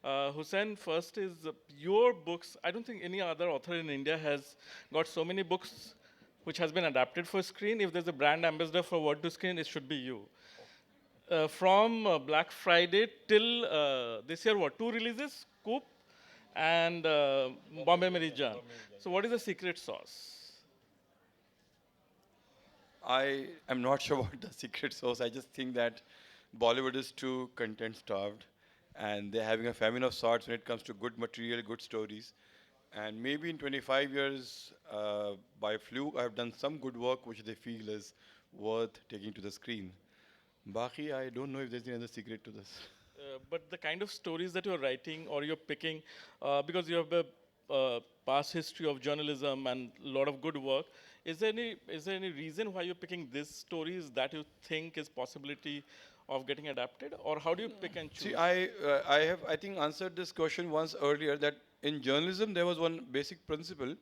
Hussain, first is your books. I don't think any other author in India has got so many books which has been adapted for screen. If there's a brand ambassador for Word to Screen, it should be you. From Black Friday till this year, what, two releases? Coop and Bombay Meri Jaan. So what is the secret sauce? I am not sure about the secret sauce. I just think that Bollywood is too content starved and they're having a famine of sorts when it comes to good material, good stories. And maybe in 25 years, by fluke, I've done some good work which they feel is worth taking to the screen. Baki, I don't know if there's any other secret to this. But the kind of stories that you're writing or you're picking, because you have a past history of journalism and a lot of good work, is there any reason why you're picking these stories that you think is possibility of getting adapted, or how do you pick and See, choose? I have, I think, answered this question once earlier that in journalism there was one basic principle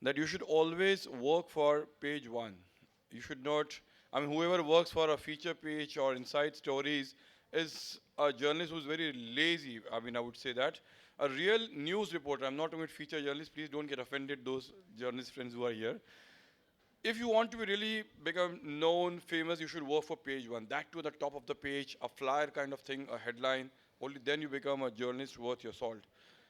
that you should always work for page one. You should not, I mean, whoever works for a feature page or inside stories is a journalist who's very lazy. I mean, I would say that. A real news reporter, I'm not talking about feature journalists, please don't get offended, those journalist friends who are here. If you want to be really become known, famous, you should work for page one. That to the top of the page, a flyer kind of thing, a headline. Only then you become a journalist worth your salt.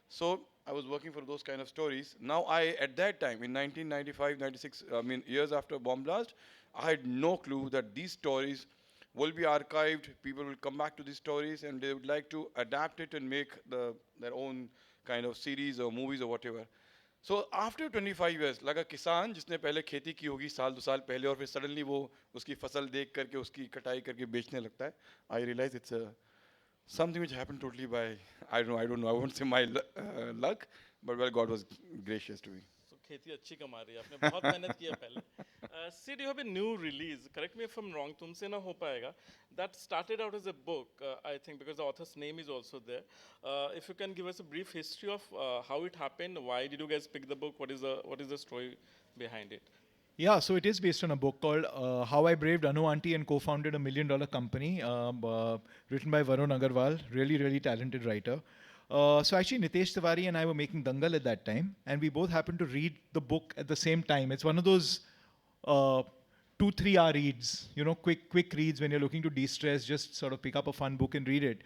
So I was working for those kind of stories. Now at that time, in 1995, 96, I mean, years after Bomb Blast, I had no clue that these stories will be archived. People will come back to these stories and they would like to adapt it and make their own kind of series or movies or whatever. So after 25 years लगा किसान जिसने पहले खेती की होगी साल दो साल पहले और फिर सडनली वो उसकी फसल देख करके उसकी कटाई करके बेचने लगता है I realize it's something which happened totally by I don't know I won't say my luck but well God was gracious to me. So खेती अच्छी कमा रही है, आपने बहुत मेहनत की है पहले. Sid, you have a new release. Correct me if I'm wrong. तुमसे ना हो पाएगा. That started out as a book, I think, because the author's name is also there. If you can give us a brief history of how it happened, why did you guys pick the book? What is the story behind it? Yeah, so it is based on a book called How I Braved Anu Aunty and Co-Founded a $1 Million Company, written by Varun Agarwal, really, really talented writer. So actually, Nitesh Tiwari and I were making Dangal at that time, and we both happened to read the book at the same time. It's one of those uh, 2-3 hour reads, quick reads when you're looking to de-stress, just sort of pick up a fun book and read it.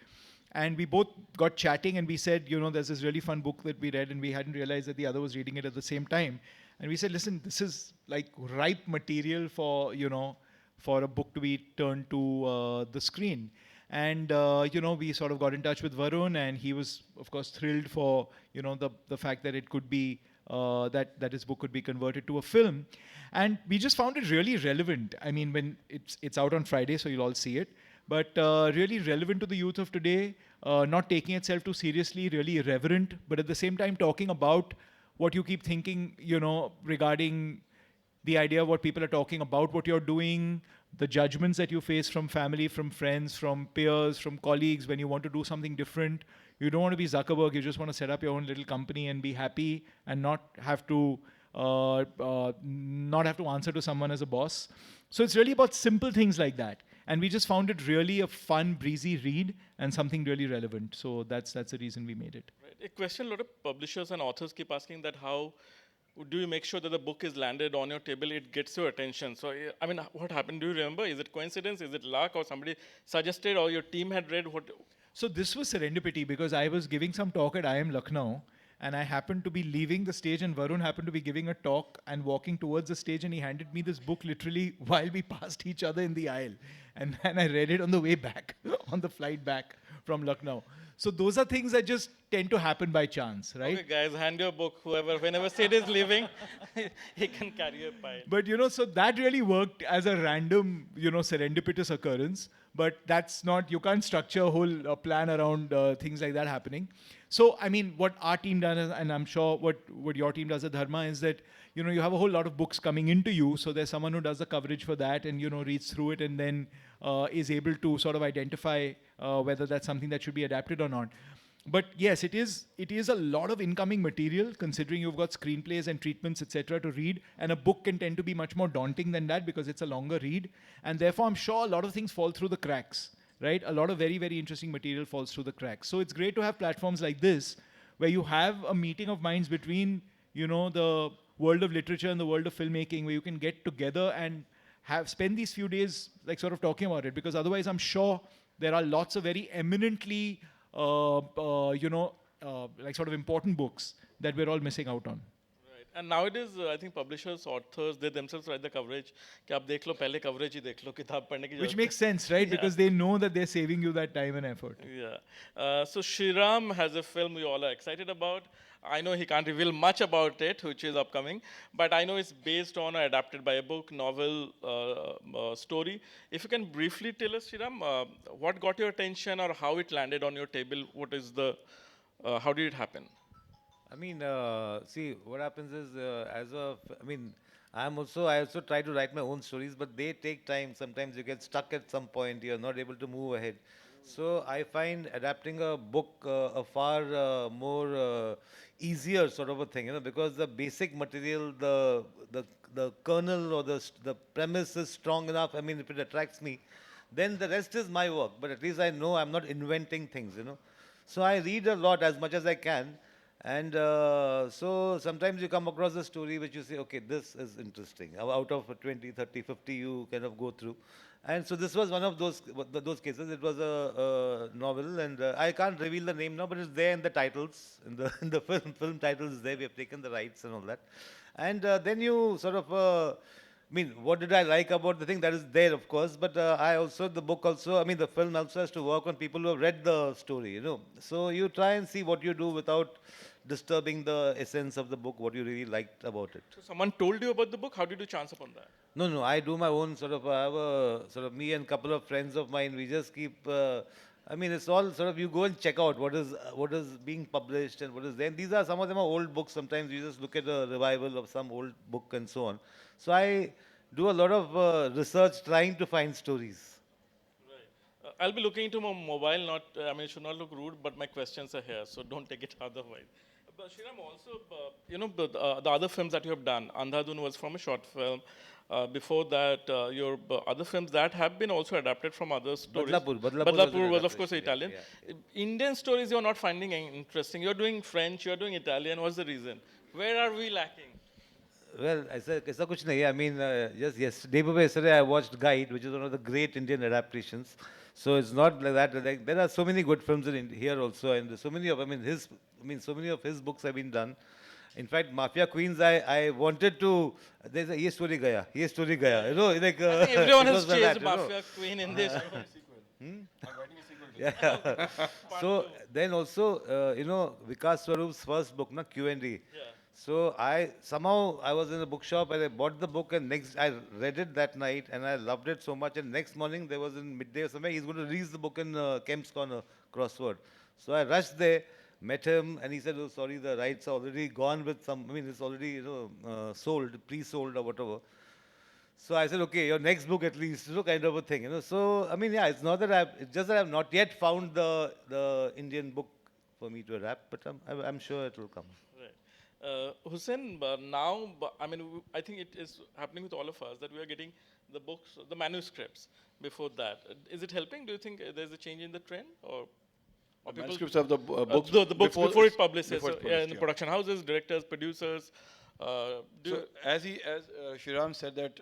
And we both got chatting and we said, there's this really fun book that we read and we hadn't realized that the other was reading it at the same time. And we said, listen, this is like ripe material for, for a book to be turned to the screen. And, we sort of got in touch with Varun and he was, of course, thrilled for, the fact that it could be, that his book could be converted to a film. And we just found it really relevant. I mean, when it's out on Friday, so you'll all see it, but really relevant to the youth of today, not taking itself too seriously, really irreverent, but at the same time talking about what you keep thinking, regarding the idea of what people are talking about, what you're doing, the judgments that you face from family, from friends, from peers, from colleagues when you want to do something different. You don't want to be Zuckerberg, you just want to set up your own little company and be happy and not have to answer to someone as a boss. So it's really about simple things like that. And we just found it really a fun, breezy read and something really relevant. So that's the reason we made it. Right. A question a lot of publishers and authors keep asking, that how do you make sure that the book is landed on your table, it gets your attention? So, I mean, what happened? Do you remember? Is it coincidence? Is it luck? Or somebody suggested, or your team had read? What? So this was serendipity because I was giving some talk at IIM Lucknow and I happened to be leaving the stage and Varun happened to be giving a talk and walking towards the stage and he handed me this book literally while we passed each other in the aisle. And I read it on the way back, on the flight back from Lucknow. So those are things that just tend to happen by chance, right? Okay, guys, hand your book. Whenever Sid is leaving, he can carry a pile. But so that really worked as a random, serendipitous occurrence. But that's not, you can't structure a whole plan around things like that happening. So, I mean, what our team does, and I'm sure what your team does at Dharma is that, you have a whole lot of books coming into you. So there's someone who does the coverage for that and, reads through it and then is able to sort of identify whether that's something that should be adapted or not. But yes, it is a lot of incoming material considering you've got screenplays and treatments, etc. to read. And a book can tend to be much more daunting than that because it's a longer read. And therefore, I'm sure a lot of things fall through the cracks. right? A lot of very, very interesting material falls through the cracks. So it's great to have platforms like this where you have a meeting of minds between, the world of literature and the world of filmmaking, where you can get together and have spend these few days like sort of talking about it, because otherwise I'm sure there are lots of very eminently like sort of important books that we're all missing out on. Right. And nowadays, I think publishers, authors, they themselves write the coverage. कि आप देख लो पहले coverage ही देख लो किताब पढ़ने की Which जरूरत makes sense, right? Yeah. Because they know that they're saving you that time and effort. Yeah. So Shriram has a film we all are excited about. I know he can't reveal much about it, which is upcoming, but I know it's based on or adapted by a book, novel, story. If you can briefly tell us, Shriram, what got your attention or how it landed on your table? What is the, how did it happen? I mean, see, what happens is, I also try to write my own stories, but they take time. Sometimes you get stuck at some point, you're not able to move ahead. So I find adapting a book a far more easier sort of a thing, because the basic material, the kernel or the premise is strong enough. I mean, if it attracts me, then the rest is my work. But at least I know I'm not inventing things. So I read a lot as much as I can. And so sometimes you come across a story which you say, okay, this is interesting. Out of 20, 30, 50, you kind of go through. And so this was one of those cases. It was a novel, and I can't reveal the name now, but it's there in the titles, in the film titles is there. We have taken the rights and all that. And then you sort of, what did I like about the thing? That is there, of course, but the film also has to work on people who have read the story. So you try and see what you do without disturbing the essence of the book, what you really liked about it. So someone told you about the book. How did you chance upon that? No, I do my own I have a sort of, me and a couple of friends of mine, we just keep, it's all sort of, you go and check out what is being published and what is there. And these are, some of them are old books. Sometimes you just look at a revival of some old book and so on. So I do a lot of research trying to find stories. Right. I'll be looking into my mobile, it should not look rude, but my questions are here, so don't take it otherwise. But Shriram, also, the other films that you have done, Andhadhun was from a short film. Before that, your other films that have been also adapted from other stories. Badlapur was of course adaptation, Italian. yeah. Indian stories you're not finding interesting. You're doing French, you're doing Italian. What's the reason? Where are we lacking? Well, ऐसा कुछ नहीं है. Just yesterday I watched Guide, which is one of the great Indian adaptations. So it's not like that. Like, there are so many good films in here also, and so many of so many of his books have been done. In fact, Mafia Queens, I wanted to. There's a Ye Story Gaya. Like I think everyone it has was like chased that, Mafia Queen in this. Yeah. So then also, Vikas Swaroop's first book, Q&A. Yeah. So I was in a bookshop and I bought the book, and I read it that night and I loved it so much. And next morning there was in midday or somewhere, he's going to release the book in Kemp's Corner crossword. So I rushed there, met him, and he said, "Oh, sorry, the rights are already gone with some. It's already sold, pre-sold or whatever." So I said, "Okay, your next book at least, kind of a thing, So it's not that it's just that I've not yet found the Indian book for me to adapt, but I'm sure it will come. Hussein, I think it is happening with all of us that we are getting the books, the manuscripts before that. Is it helping? Do you think there's a change in the trend? Or people, Manuscripts of the books, the books before it publishes, before it's in published, the yeah. production houses, directors, producers. So as Shriram said that,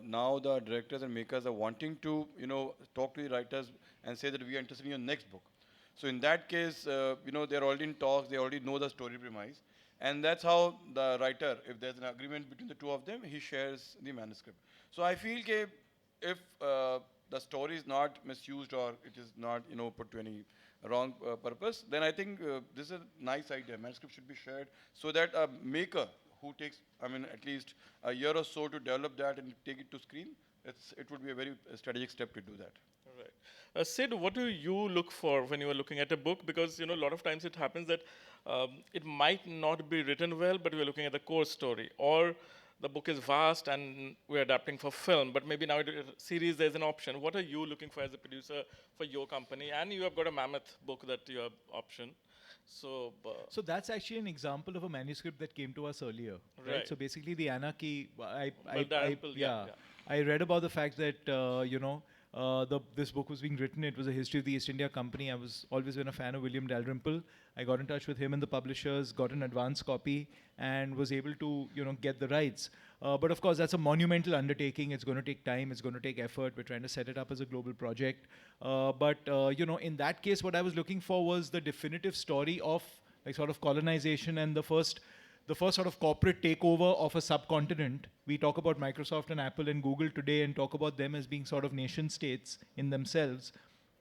now the directors and makers are wanting to, talk to the writers and say that we are interested in your next book. So in that case, they're already in talks, they already know the story premise. And that's how the writer, if there's an agreement between the two of them, he shares the manuscript. So I feel that if the story is not misused or it is not, put to any wrong purpose, then I think this is a nice idea. Manuscript should be shared so that a maker who takes, at least a year or so to develop that and take it to screen, it would be a very strategic step to do that. Right. Sid, what do you look for when you are looking at a book? Because a lot of times it happens that it might not be written well, but we're looking at the core story, or the book is vast and we're adapting for film, but maybe now series there's an option. What are you looking for as a producer for your company? And you have got a mammoth book that you have option. So that's actually an example of a manuscript that came to us earlier, right? Right. So basically, the Anarchy. Dalrymple, yeah. I read about the fact that this book was being written. It was a history of the East India Company. I was always been a fan of William Dalrymple. I got in touch with him and the publishers, got an advance copy, and was able to get the rights. But of course, that's a monumental undertaking. It's going to take time. It's going to take effort. We're trying to set it up as a global project. But in that case, what I was looking for was the definitive story of like sort of colonization and the first sort of corporate takeover of a subcontinent. We talk about Microsoft and Apple and Google today and talk about them as being sort of nation states in themselves.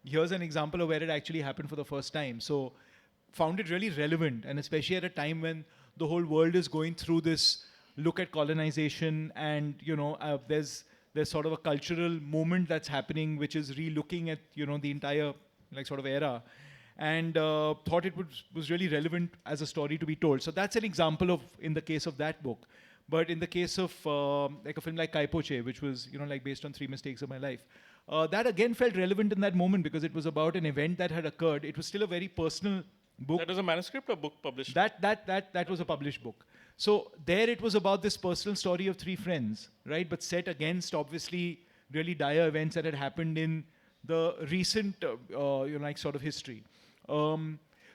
Here's an example of where it actually happened for the first time. So found it really relevant, and especially at a time when the whole world is going through this look at colonization, and there's sort of a cultural movement that's happening which is re-looking at the entire like sort of era, and thought it was really relevant as a story to be told. So that's an example of, in the case of that book. But in the case of like a film like Kaipoche, which was like based on 3 mistakes of my life, that again felt relevant in that moment because it was about an event that had occurred. It was still a very personal book. That was a manuscript or book published? That was a published book. So there it was about this personal story of 3 friends, right? But set against obviously really dire events that had happened in the recent like sort of history.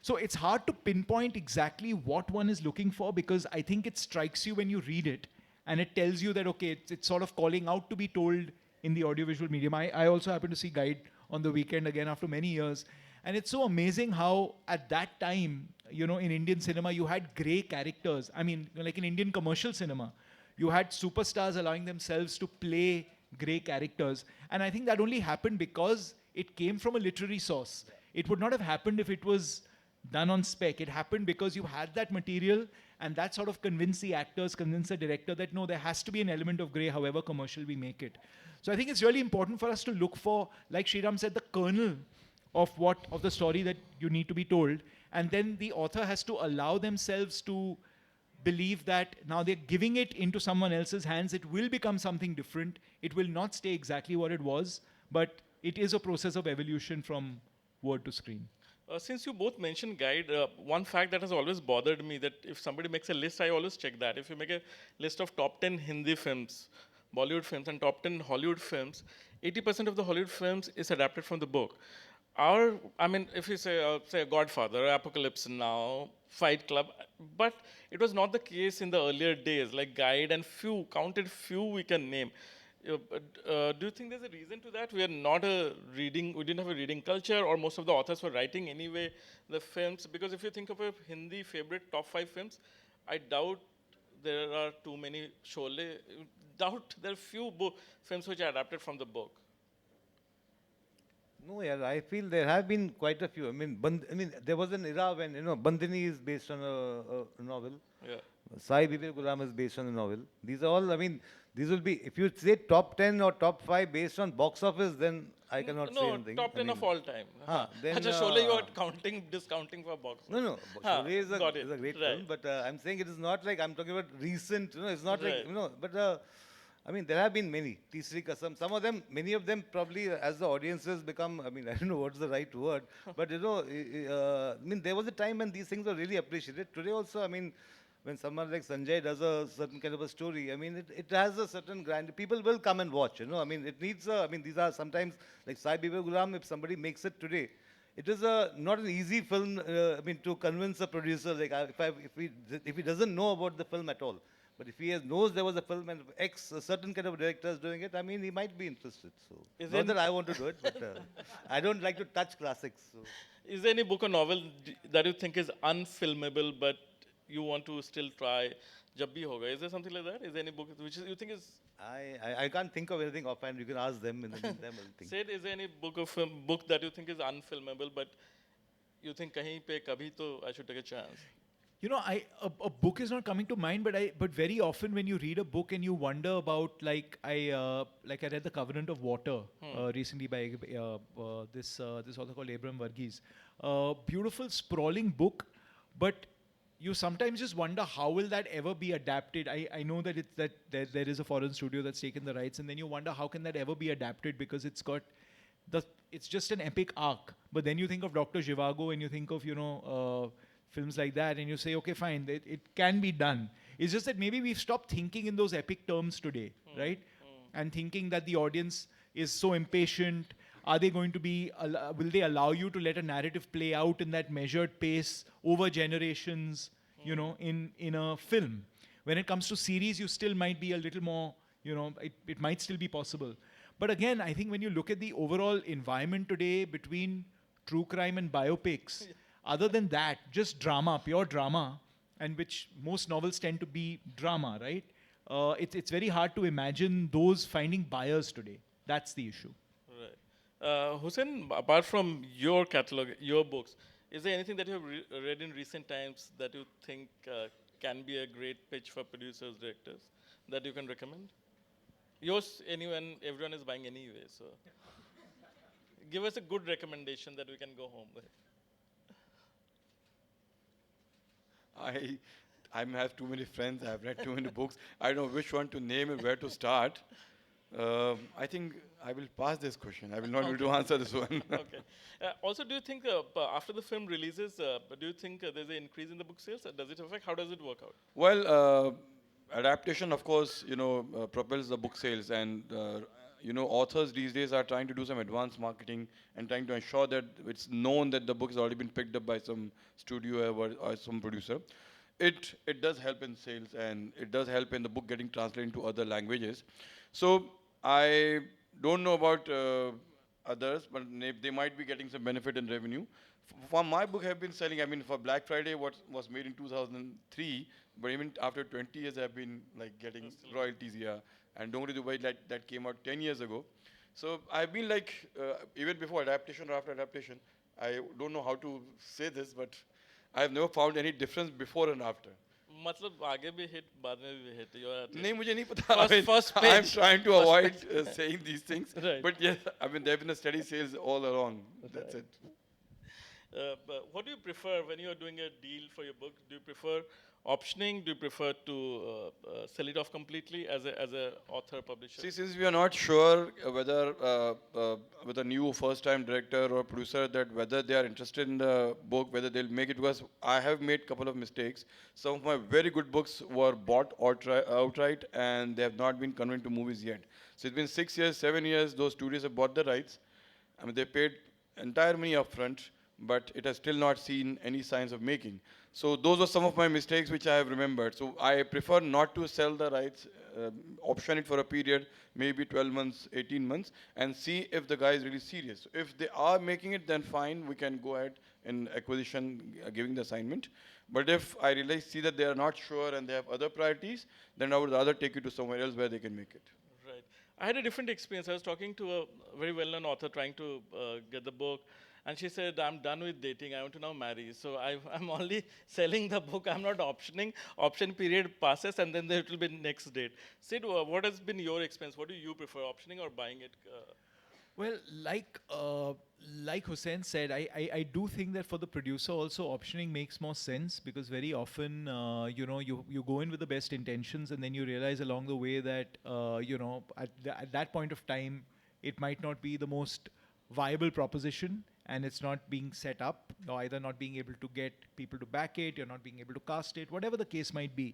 So it's hard to pinpoint exactly what one is looking for, because I think it strikes you when you read it and it tells you that, okay, it's sort of calling out to be told in the audiovisual medium. I also happened to see Guide on the weekend again after many years. And it's so amazing how at that time, in Indian cinema, you had grey characters. I mean, like in Indian commercial cinema, you had superstars allowing themselves to play grey characters. And I think that only happened because it came from a literary source. It would not have happened if it was done on spec. It happened because you had that material, and that sort of convinced the actors, convinced the director that no, there has to be an element of grey, however commercial we make it. So I think it's really important for us to look for, like Sriram said, the kernel of the story that you need to be told, and then the author has to allow themselves to believe that now they're giving it into someone else's hands. It will become something different. It will not stay exactly what it was, but it is a process of evolution from word to screen. Since you both mentioned Guide, one fact that has always bothered me, that if somebody makes a list, I always check that. If you make a list of top 10 Hindi films, Bollywood films, and top 10 Hollywood films, 80% of the Hollywood films is adapted from the book. If you say Godfather, Apocalypse Now, Fight Club, but it was not the case in the earlier days, like Guide and counted few we can name. Do you think there's a reason to that? We didn't have a reading culture, or most of the authors were writing anyway the films? Because if you think of a Hindi favorite top 5 films, I doubt there are too many. Sholay, doubt there are few films which are adapted from the book. No, yeah, I feel there have been quite a few. I mean, there was an era when Bandhani is based on a novel. Yeah. Sai Vivek Gulam is based on a novel. These are all. I mean, these will be. If you say top 10 or top 5 based on box office, then I cannot say anything. No, top 10 of all time. Then, Sholay, you are discounting for box office. No. Sholay is a great film, Right. but I'm saying it is not like I'm talking about recent. It's not Right. like but. I mean, there have been many. Tisri Kasam. Some of them, many of them probably, as the audiences become, I mean, I don't know what's the right word, but I mean, there was a time when these things were really appreciated. Today also, I mean, when someone like Sanjay does a certain kind of a story, I mean, it has a certain grand, people will come and watch, I mean, it needs I mean, these are sometimes, like Sai Vivek Gulam, if somebody makes it today, it is not an easy film, I mean, to convince a producer, like, if he doesn't know about the film at all. But if he knows there was a film and a certain kind of director is doing it, I mean, he might be interested. So, not that I want to do it, but I don't like to touch classics. So. Is there any book or novel that you think is unfilmable, but you want to still try? Jab bhi hoga. Is there something like that? Is there any book which you think is? I can't think of anything offhand. You can ask them in the meantime. I'll think. Said, is there any book that you think is unfilmable, but you think kahin pe kabhi to I should take a chance? A book is not coming to mind, but very often when you read a book and you wonder about, I read The Covenant of Water recently by this author called Abraham Varghese. Beautiful, sprawling book, but you sometimes just wonder how will that ever be adapted. I know that there is a foreign studio that's taken the rights, and then you wonder how can that ever be adapted, because it's just an epic arc. But then you think of Dr. Zhivago and you think of films like that, and you say, okay, fine, it can be done. It's just that maybe we've stopped thinking in those epic terms today, right? And thinking that the audience is so impatient? Are they going to be, will they allow you to let a narrative play out in that measured pace over generations, in a film? When it comes to series, you still might be a little more, it might still be possible. But again, I think when you look at the overall environment today between true crime and biopics, other than that, just drama, pure drama, and which most novels tend to be drama, right? It's very hard to imagine those finding buyers today. That's the issue. Right. Hussein, apart from your catalog, your books, is there anything that you have read in recent times that you think can be a great pitch for producers, directors, that you can recommend? Yours, anyone, everyone is buying anyway, so give us a good recommendation that we can go home with. I have too many friends. I've read too many books. I don't know which one to name and where to start. I think I will pass this question. I will not be able to answer this one. Okay. Also, do you think after the film releases, do you think there's an increase in the book sales? Does it affect? How does it work out? Well, adaptation, of course, propels the book sales, and authors these days are trying to do some advanced marketing and trying to ensure that it's known that the book has already been picked up by some studio or some producer. It does help in sales, and it does help in the book getting translated into other languages. So I don't know about others, but they might be getting some benefit in revenue. For my book, have been selling. I mean, for Black Friday, what was made in 2003, but even after 20 years, I've been like getting royalties here. And Dongri Dubai, that came out 10 years ago. So I've been like, even before adaptation or after adaptation, I don't know how to say this, but I've never found any difference before and after. मतलब आगे भी hit, बाद में भी hit. नहीं मुझे नहीं पता. First I'm page. trying to avoid saying these things. Right. But yes, I mean there have been a steady sales all along. That's it. But what do you prefer when you are doing a deal for your book? Do you prefer optioning? Do you prefer to sell it off completely as a author publisher? See, since we are not sure whether with a new first-time director or producer that whether they are interested in the book, whether they'll make it, because I have made a couple of mistakes. Some of my very good books were bought outright, and they have not been converted to movies yet. So it's been 6 years, 7 years. Those studios have bought the rights. I mean, they paid entire money upfront, but it has still not seen any signs of making. So those were some of my mistakes which I have remembered. So I prefer not to sell the rights, option it for a period, maybe 12 months, 18 months, and see if the guy is really serious. If they are making it, then fine, we can go ahead in acquisition, giving the assignment. But if I really see that they are not sure and they have other priorities, then I would rather take it to somewhere else where they can make it. Right. I had a different experience. I was talking to a very well-known author trying to get the book. And she said, I'm done with dating. I want to now marry. So I'm only selling the book. I'm not optioning. Option period passes, and then it will be next date. Sid, what has been your experience? What do you prefer, optioning or buying it? Well, like Hussein said, I do think that for the producer also optioning makes more sense, because very often you go in with the best intentions, and then you realize along the way that at that point of time it might not be the most viable proposition, and it's not being set up, or either not being able to get people to back it, you're not being able to cast it, whatever the case might be.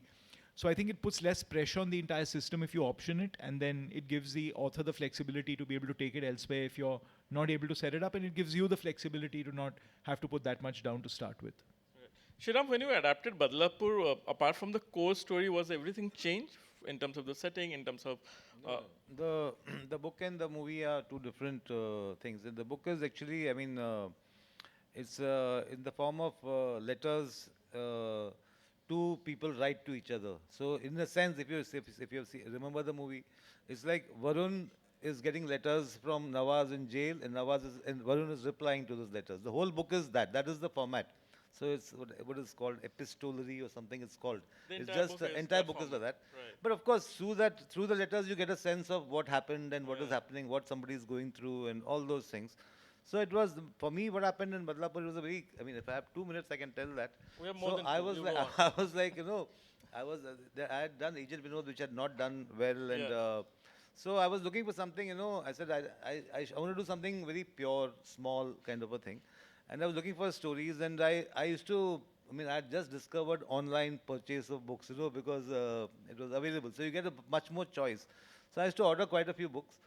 So I think it puts less pressure on the entire system if you option it, and then it gives the author the flexibility to be able to take it elsewhere if you're not able to set it up, and it gives you the flexibility to not have to put that much down to start with. Shriram, when you adapted Badlapur, apart from the core story, was everything changed in terms of the setting, in terms of... The book and the movie are two different things. The book is actually, it's in the form of letters two people write to each other. So in a sense, if you remember the movie, it's like Varun is getting letters from Nawaz in jail, and Varun is replying to those letters. The whole book is that. That is the format. So it's what is called epistolary or something. It's called. It's just the entire book is like that. Right. But of course, through the letters, you get a sense of what happened and what is happening, what somebody is going through, and all those things. So it was, for me, what happened in Badlapur was a very, if I have 2 minutes, I can tell that. We have more So than I two. was You like, go on. I had done Agent Vinod, which had not done well, and Yeah. so I was looking for something, I said, I want to do something very pure, small kind of a thing. And I was looking for stories, and I used to, I had just discovered online purchase of books, because it was available. So you get a much more choice. So I used to order quite a few books.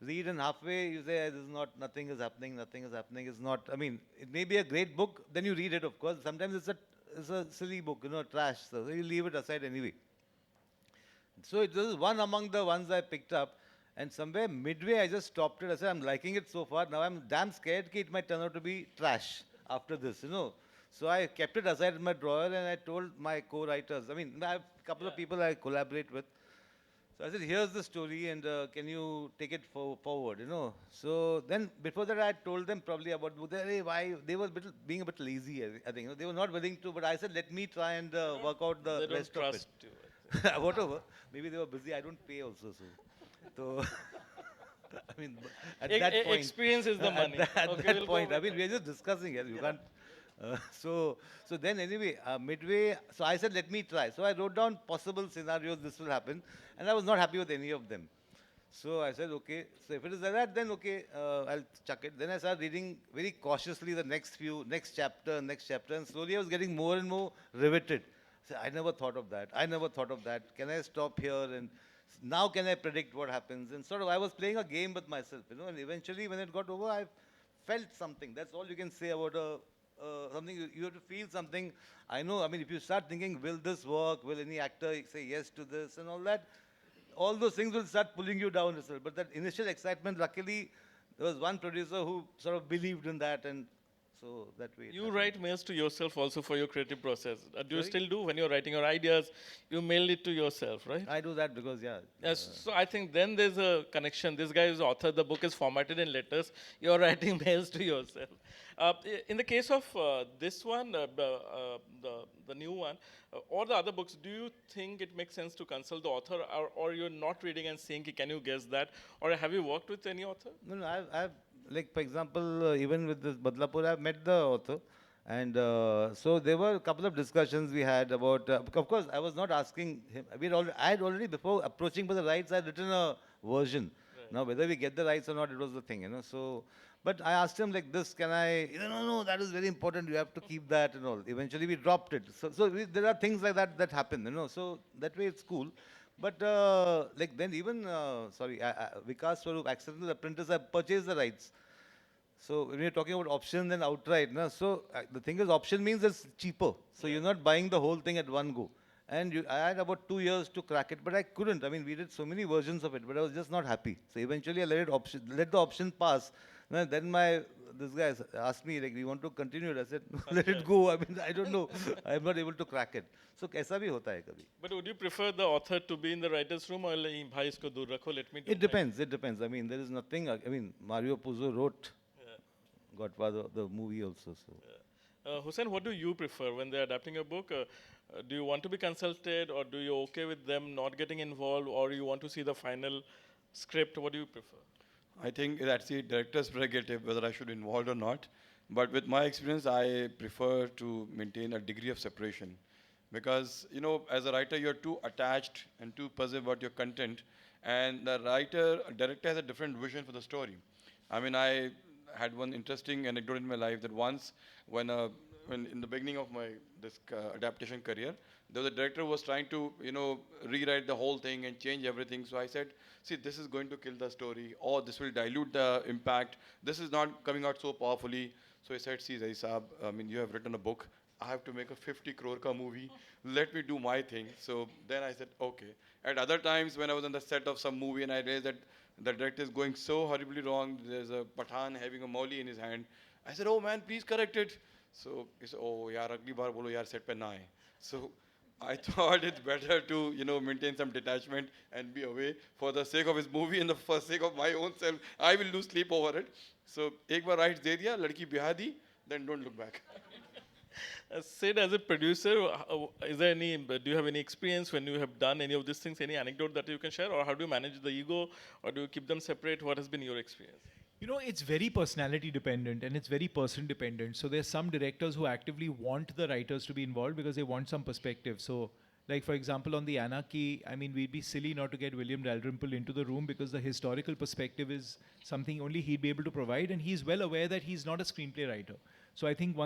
read and halfway you say, this is not, nothing is happening, nothing is happening. It's not, I mean, it may be a great book, then you read it, of course. Sometimes it's a silly book, trash. So you leave it aside anyway. So it was one among the ones I picked up. And somewhere midway, I just stopped it. I said, I'm liking it so far. Now I'm damn scared that it might turn out to be trash after this. So I kept it aside in my drawer and I told my co-writers, I mean, I have a couple of people I collaborate with. So I said, here's the story and can you take it forward. So then before that I told them probably about why they were being a bit lazy, I think. They were not willing to, but I said, let me try and work out the They rest don't of it. trust you. Whatever. Maybe they were busy. I don't pay also. So I mean, at E- that point. experience is the money. At Okay, that we'll go point. I with mean, we are just discussing it. You can't. So then anyway, midway, so I said, let me try. So I wrote down possible scenarios this will happen, and I was not happy with any of them. So I said, okay, so if it is like that, then okay, I'll chuck it. Then I started reading very cautiously the next chapter, and slowly I was getting more and more riveted. So I never thought of that. I never thought of that. Can I stop here? And now can I predict what happens? And sort of I was playing a game with myself, and eventually when it got over, I felt something. That's all you can say about something. You have to feel something. I know, I mean, if you start thinking, will this work? Will any actor say yes to this and all that? All those things will start pulling you down as well. But that initial excitement, luckily, there was one producer who sort of believed in that, and so that way. You write mails to yourself also for your creative process. Do you Sorry? still do when you're writing your ideas? You mail it to yourself, right? I do that because, yeah. Yes. So I think then there's a connection. This guy is the author. The book is formatted in letters. You're writing mails to yourself. In the case of this one, the new one, or the other books, do you think it makes sense to consult the author, or you're not reading and saying, "Can you guess that?" Or have you worked with any author? No, I've like, for example, even with this Badlapur, I've met the author. And so there were a couple of discussions we had about, of course, I was not asking him. I had already, before approaching for the rights, I had written a version. Now, whether we get the rights or not, it was the thing. So, but I asked him like this, can I, no, that is very important. You have to keep that and all. Eventually, we dropped it. So there are things like that happen. So that way it's cool. But like then even, Vikas Swarup, Accidental Apprentice, I purchased the rights. So when you're talking about option then outright, so the thing is, option means it's cheaper. So you're not buying the whole thing at one go. And I had about 2 years to crack it, but I couldn't. I mean, we did so many versions of it, but I was just not happy. So eventually I let the option pass. Then this guy asked me, like, do you want to continue it? I said, no, let it go. I mean, I don't know. I'm not able to crack it. So kaisa bhi hota hai kabhi. But would you prefer the author to be in the writer's room or like, bhai isko dur rakho, let me do It depends. I mean, there is nothing. I mean, Mario Puzo wrote Godfather, the movie also. So. Hussain, what do you prefer when they're adapting a book? Do you want to be consulted, or do you okay with them not getting involved, or you want to see the final script? What do you prefer? I think that's the director's prerogative whether I should involve or not. But with my experience, I prefer to maintain a degree of separation. Because, as a writer, you're too attached and too possessive about your content. And the director has a different vision for the story. I mean, I had one interesting anecdote in my life that once when in the beginning of my adaptation career, there was a director who was trying to rewrite the whole thing and change everything. So I said, see, this is going to kill the story, or this will dilute the impact. This is not coming out so powerfully. So he said, see, Zahi Saab, I mean, you have written a book. I have to make a 50 crore ka movie. Let me do my thing. So then I said, okay. At other times when I was on the set of some movie and I realized that the director is going so horribly wrong, there's a Pathan having a Molly in his hand. I said, oh man, please correct it. So he said, oh, yaar, agli baar bolo, yaar, set pe na aaye. So I thought it's better to, maintain some detachment and be away for the sake of his movie and for the sake of my own self. I will lose sleep over it. So, ek baar rights de diya, ladki biha di, then don't look back. Sid, as a producer, do you have any experience when you have done any of these things, any anecdote that you can share, or how do you manage the ego, or do you keep them separate? What has been your experience? It's very personality dependent and it's very person dependent. So there's some directors who actively want the writers to be involved because they want some perspective. So, like for example, on the Anarchy, I mean, we'd be silly not to get William Dalrymple into the room because the historical perspective is something only he'd be able to provide, and he's well aware that he's not a screenplay writer. So I think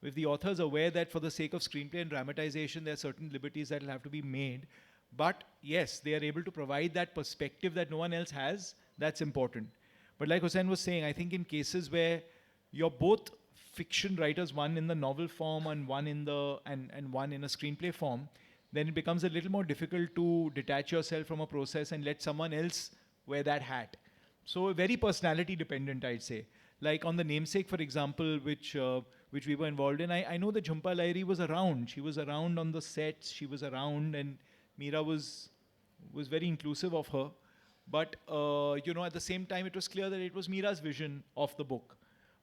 if the author's aware that for the sake of screenplay and dramatization, there are certain liberties that will have to be made, but yes, they are able to provide that perspective that no one else has, that's important. But like Hussain was saying, I think in cases where you're both fiction writers, one in the novel form and one in the and one in a screenplay form, then it becomes a little more difficult to detach yourself from a process and let someone else wear that hat. So very personality dependent, I'd say. Like on the namesake, for example, which we were involved in, I know that Jhumpa Lahiri was around. She was around on the sets. She was around, and Meera was very inclusive of her. But at the same time, it was clear that it was Meera's vision of the book,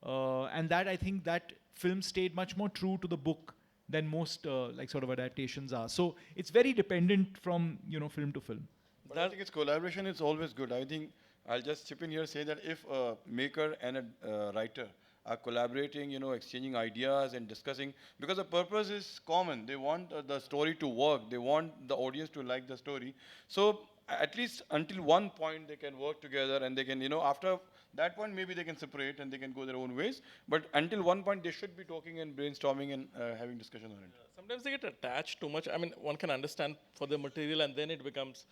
and that I think that film stayed much more true to the book than most like sort of adaptations are. So it's very dependent from film to film. But I think it's collaboration is always good. I think I'll just chip in here say that if a maker and a writer are collaborating, exchanging ideas and discussing, because the purpose is common. They want the story to work. They want the audience to like the story. So at least until one point they can work together and they can, after that point maybe they can separate and they can go their own ways. But until one point they should be talking and brainstorming and having discussion on it. Sometimes they get attached too much. I mean, one can understand for the material and then it becomes.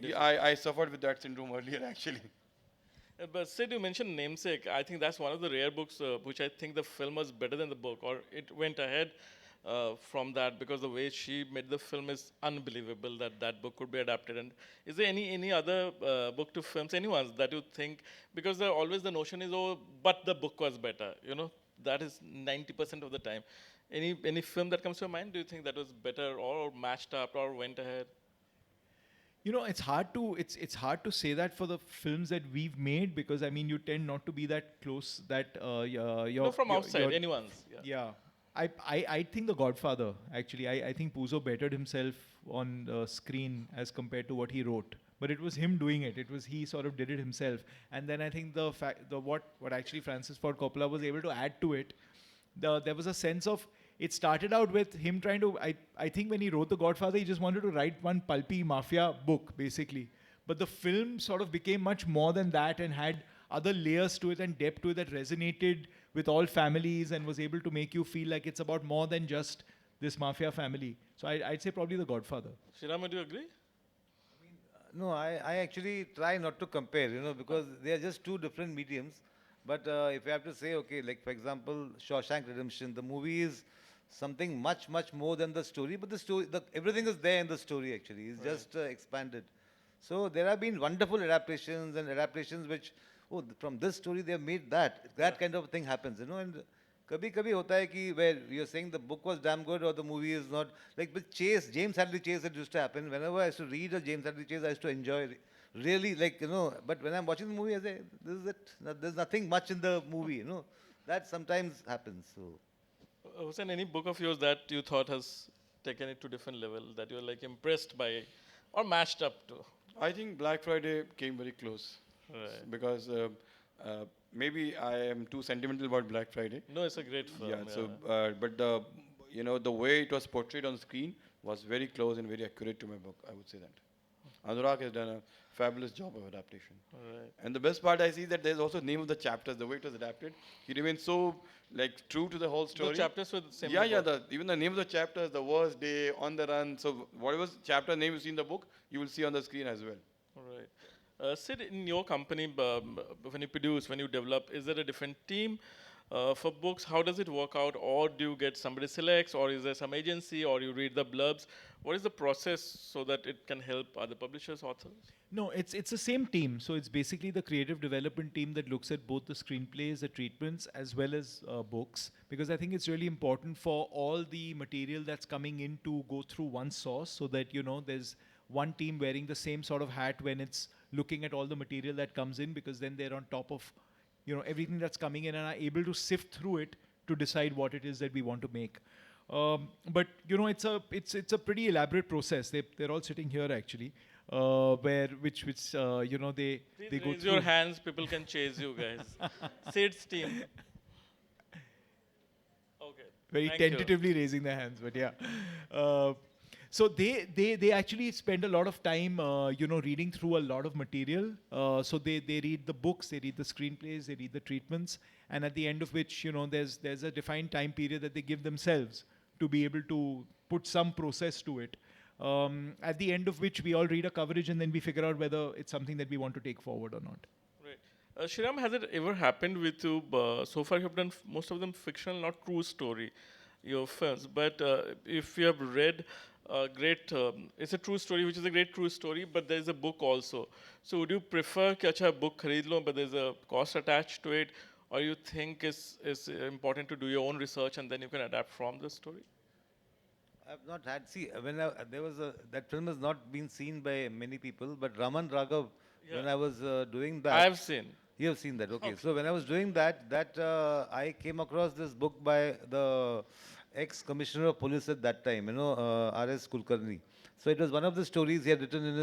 Yeah, I suffered with that syndrome earlier actually. But Sid, you mentioned Namesake. I think that's one of the rare books which I think the film was better than the book, or it went ahead from that because the way she made the film is unbelievable that that book could be adapted. And is there any other book to films, anyone's that you think, because always the notion is, oh, but the book was better, that is 90% of the time. Any film that comes to your mind, do you think that was better or matched up or went ahead? It's hard to say that for the films that we've made, because I mean you tend not to be that close that you're No, from outside, anyone's. Yeah. I think The Godfather, actually. I think Puzo bettered himself on the screen as compared to what he wrote. But it was him doing it. It was he sort of did it himself. And then I think what actually Francis Ford Coppola was able to add to it, there was a sense of, it started out with him trying to, I think when he wrote The Godfather, he just wanted to write one pulpy mafia book, basically. But the film sort of became much more than that and had other layers to it and depth to it that resonated with all families and was able to make you feel like it's about more than just this mafia family. So I'd say probably The Godfather. Shirama, do you agree? No, I actually try not to compare, because they are just two different mediums. But if you have to say, okay, like for example, Shawshank Redemption, the movie is something much, much more than the story. But the story, everything is there in the story actually. It's just expanded. So there have been wonderful adaptations and adaptations which, from this story they have made that. That kind of thing happens, And kabhi hota hai ki where you're saying the book was damn good or the movie is not. Like with Chase, James Hadley Chase, it used to happen. Whenever I used to read a James Hadley Chase, I used to enjoy really, but when I'm watching the movie, I say, this is it. There's nothing much in the movie, That sometimes happens. So. Hussain, any book of yours that you thought has taken it to different level, that you're like impressed by or matched up to? I think Black Friday came very close. Right. Because maybe I am too sentimental about Black Friday. No, it's a great film. Yeah. So, but the way it was portrayed on screen was very close and very accurate to my book. I would say that. Anurag has done a fabulous job of adaptation. Right. And the best part I see that there's also name of the chapters, the way it was adapted. He remains so true to the whole story. The chapters were the same. Even the name of the chapters, the worst day, on the run. So whatever chapter name you see in the book, you will see on the screen as well. Right. Sid, in your company, when you produce, when you develop, is there a different team for books? How does it work out? Or do you get somebody selects, or is there some agency, or you read the blurbs? What is the process so that it can help other publishers, authors? No, it's the same team. So it's basically the creative development team that looks at both the screenplays, the treatments, as well as books. Because I think it's really important for all the material that's coming in to go through one source, so that there's one team wearing the same sort of hat when it's looking at all the material that comes in, because then they're on top of everything that's coming in and are able to sift through it to decide what it is that we want to make. But it's a pretty elaborate process. They're all sitting here actually, which Please they go raise through. your hands. People can chase you guys. Sid's team. Okay. Very Thank you. tentatively raising their hands, but yeah. So they actually spend a lot of time, reading through a lot of material. So they read the books, they read the screenplays, they read the treatments, and at the end of which, there's a defined time period that they give themselves to be able to put some process to it. At the end of which we all read a coverage and then we figure out whether it's something that we want to take forward or not. Right. Shriram, has it ever happened with you? So far, you have done most of them fictional, not true story, your films. But if you have read a great, it's a true story, which is a great true story, but there is a book also. So would you prefer कि अच्छा book खरीद लो, but there's a cost attached to it, or you think it's important to do your own research and then you can adapt from the story? I've not had. See, there was that film has not been seen by many people, but Raman Raghav, when Yeah. I was doing that. I have seen. You have seen that, okay. So when I was doing that I came across this book by the ex-commissioner of police at that time, R.S. Kulkarni. So it was one of the stories he had written in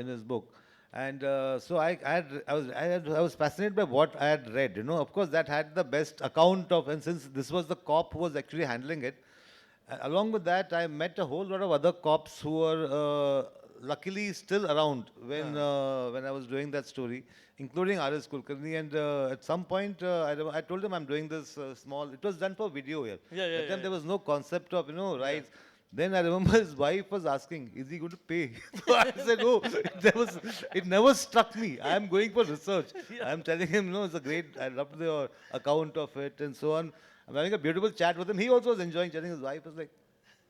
his book, and so I was fascinated by what I had read. Of course, that had the best account of, and since this was the cop who was actually handling it, along with that, I met a whole lot of other cops who were luckily still around when I was doing that story, including R.S. Kulkarni. And at some point, I told him I'm doing this small. It was done for video here. Yeah, At that time, yeah. there was no concept of rights. Then I remember his wife was asking, "Is he going to pay?" So I said, "No." It never struck me. I am going for research. I am telling him, "No, it's a great. I loved the account of it and so on." I'm having a beautiful chat with him. He also was enjoying chatting. His wife was like,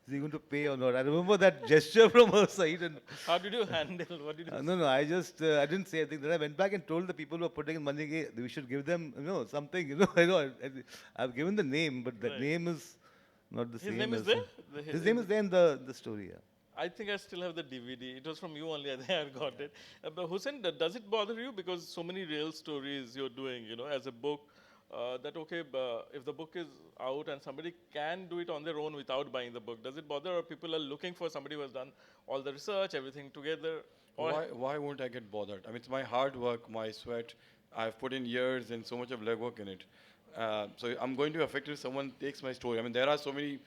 "Is he going to pay or not?" I remember that gesture from her side. And How did you handle? What did you? no, I just I didn't say anything. Then I went back and told the people who were putting in money, "Hey, we should give them something." I've given the name, but the Right. name is not the His same. name is as- there? His name is there in the story. Yeah. I think I still have the DVD. It was from you only. I think I got it. But Hussein, does it bother you because so many real stories you're doing, as a book? That okay, if the book is out and somebody can do it on their own without buying the book, does it bother, or people are looking for somebody who has done all the research, everything together? Or Why won't I get bothered? I mean, it's my hard work, my sweat. I've put in years and so much of legwork in it. So I'm going to affect if someone takes my story. I mean, there are so many